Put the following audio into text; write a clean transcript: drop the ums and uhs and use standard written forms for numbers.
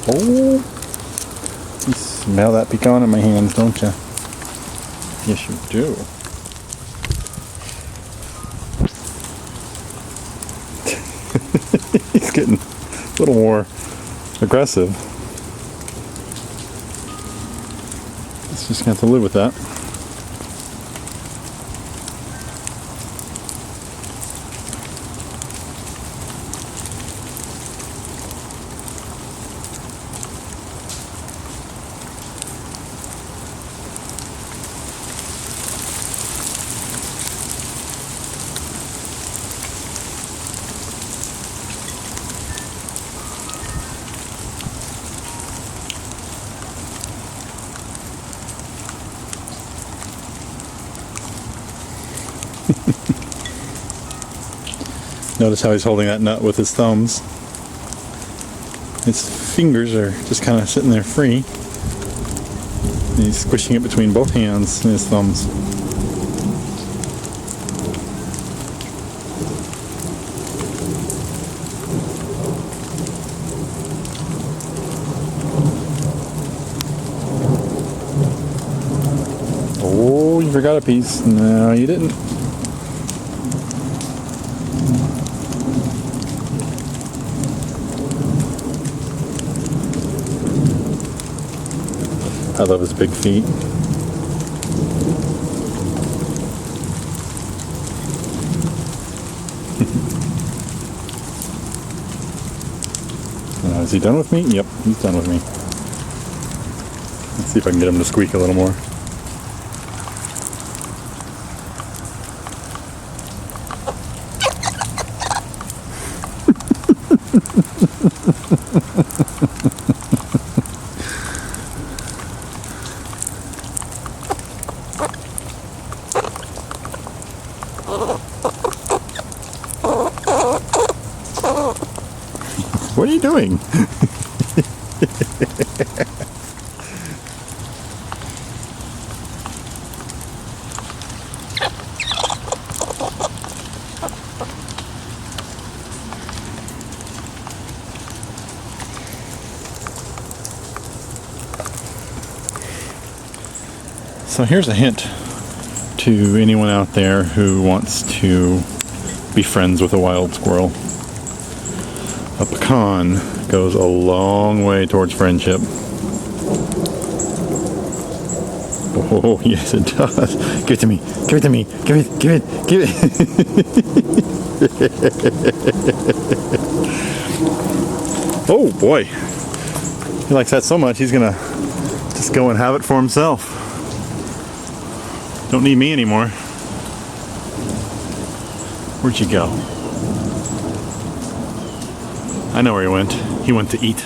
Oh, you smell that pecan in my hands, don't you? Yes, you do. He's getting a little more aggressive. It's just gonna have to live with that. Notice how he's holding that nut with his thumbs. His fingers are just kind of sitting there free. And he's squishing it between both hands and his thumbs. Oh, you forgot a piece. No, you didn't. I love his big feet. Is he done with me? Yep, he's done with me. Let's see if I can get him to squeak a little more. What are you doing? So here's a hint to anyone out there who wants to be friends with a wild squirrel. A pecan goes a long way towards friendship. Oh, yes it does. Give it to me. Give it to me. Give it. Give it. Give it. Oh boy. He likes that so much he's gonna just go and have it for himself. Don't need me anymore. Where'd you go? I know where he went. He went to eat.